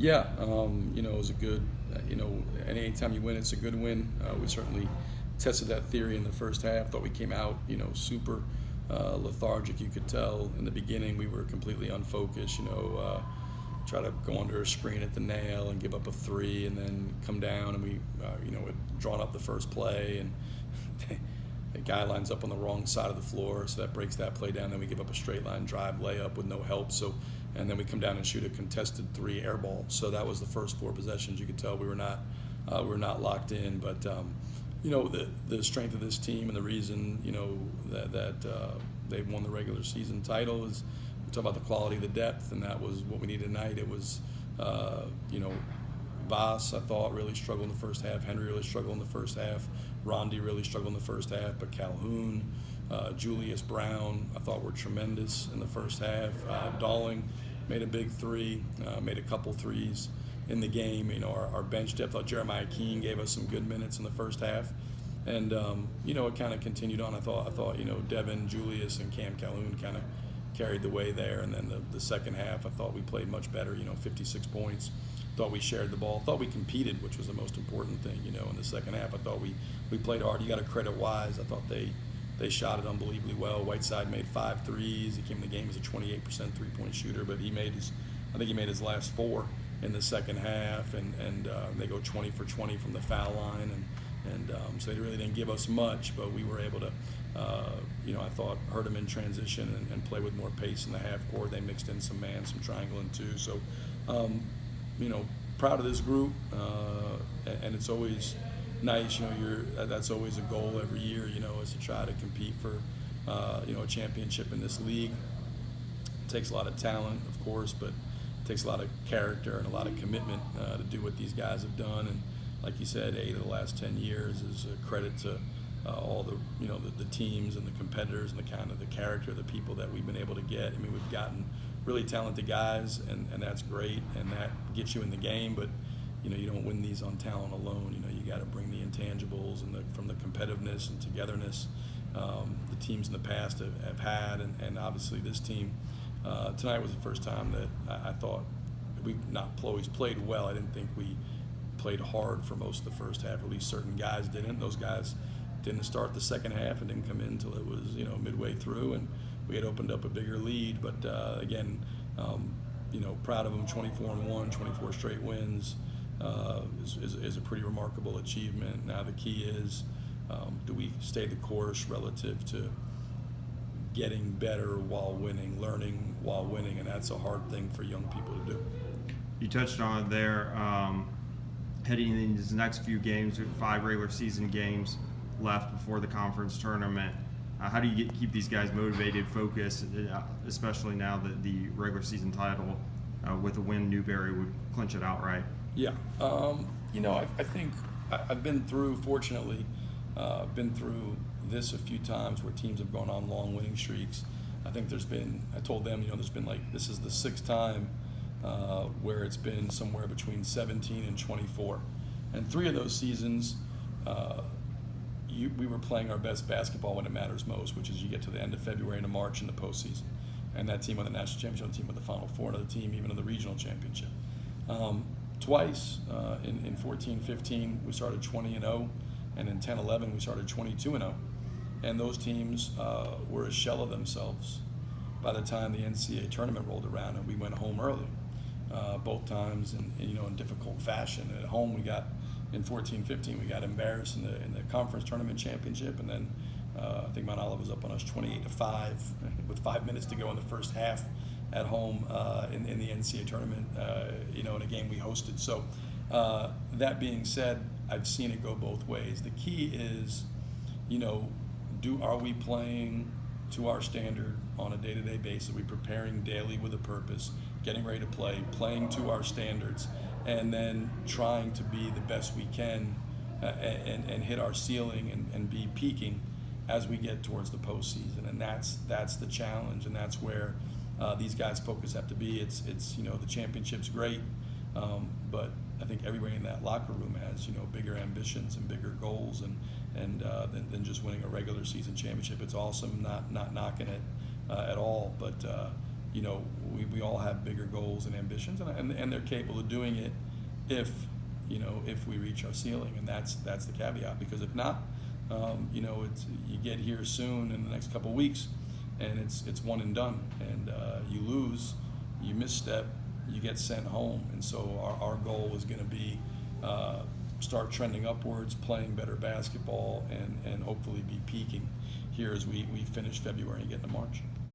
Yeah, it was a good, and anytime you win, it's a good win. We certainly tested that theory in the first half. Thought we came out, super lethargic. You could tell in the beginning we were completely unfocused. Try to go under a screen at the nail and give up a three, and then come down, and we, had drawn up the first play, and the guy lines up on the wrong side of the floor, so that breaks that play down. Then we give up a straight line drive layup with no help. And then we come down and shoot a contested three air ball. So that was the first four possessions. You could tell we were not locked in. But the strength of this team and the reason that they won the regular season title is we talk about the quality of the depth, and that was what we needed tonight. It was Voss, I thought, really struggled in the first half. Henry really struggled in the first half. Rondi really struggled in the first half. But Calhoun, Julius Brown, I thought were tremendous in the first half. Dalling made a big three, made a couple threes in the game. Our bench depth, I thought Jeremiah Keene gave us some good minutes in the first half. And, it kind of continued on. I thought, Devin, Julius, and Cam Calhoun kind of carried the way there. And then the second half, I thought we played much better, 56 points. Thought we shared the ball. Thought we competed, which was the most important thing, in the second half. I thought we played hard. You got to credit Wise. I thought they shot it unbelievably well. Whiteside made 5 threes. He came in the game as a 28% three-point shooter, but I think he made his last 4 in the second half, and they go 20 for 20 from the foul line, and so they really didn't give us much, but we were able to, I thought, hurt them in transition and play with more pace in the half court. They mixed in some man, some triangling too. So, proud of this group, and it's always nice. That's always a goal every year. Is to try to compete for, a championship in this league. It takes a lot of talent, of course, but it takes a lot of character and a lot of commitment to do what these guys have done. And like you said, 8 of the last 10 years is a credit to all the teams and the competitors and the kind of the character of the people that we've been able to get. I mean, we've gotten really talented guys, and that's great, and that gets you in the game, but you don't win these on talent alone. You got to bring the intangibles and from the competitiveness and togetherness the teams in the past have had, and obviously this team tonight was the first time that I thought we've not always played well. I didn't think we played hard for most of the first half. At least certain guys didn't. Those guys didn't start the second half and didn't come in until it was midway through, and we had opened up a bigger lead. But again, proud of them. 24-1, 24 straight wins is a pretty remarkable achievement. Now the key is, do we stay the course relative to getting better while winning, learning while winning, and that's a hard thing for young people to do. You touched on it there. Heading into the next few games, we have 5 regular season games left before the conference tournament. How do you keep these guys motivated, focused, especially now that the regular season title, with a win, Newberry would clinch it outright? Yeah, I think I've been through, fortunately, this a few times where teams have gone on long winning streaks. I think I told them, there's been this is the 6th time where it's been somewhere between 17 and 24. And 3 of those seasons, we were playing our best basketball when it matters most, which is you get to the end of February into March in the postseason. And that team won the national championship, the team won the Final Four, another team even in the regional championship. Twice in 14-15 we started 20-0, and in 10-11 we started 22-0. And those teams were a shell of themselves by the time the NCAA tournament rolled around, and we went home early. Both times in difficult fashion. At home we got, in 14-15 we got embarrassed in the conference tournament championship, and then I think Mount Olive was up on us 28-5 with 5 minutes to go in the first half at home in the NCAA tournament, in a game we hosted. So that being said, I've seen it go both ways. The key is, are we playing to our standard on a day-to-day basis? Are we preparing daily with a purpose, getting ready to play, playing to our standards, and then trying to be the best we can and hit our ceiling and be peaking as we get towards the postseason? And that's the challenge, and that's where these guys' focus have to be. It's the championship's great, but I think everybody in that locker room has bigger ambitions and bigger goals and than just winning a regular season championship. It's awesome, not knocking it at all, but you know, we all have bigger goals and ambitions, and they're capable of doing it if, you know, if we reach our ceiling, and that's the caveat. Because if not, you know, you get here soon in the next couple of weeks, and it's one and done, and you lose, you misstep, you get sent home. And so our goal is going to be start trending upwards, playing better basketball, and hopefully be peaking here as we finish February and get into March.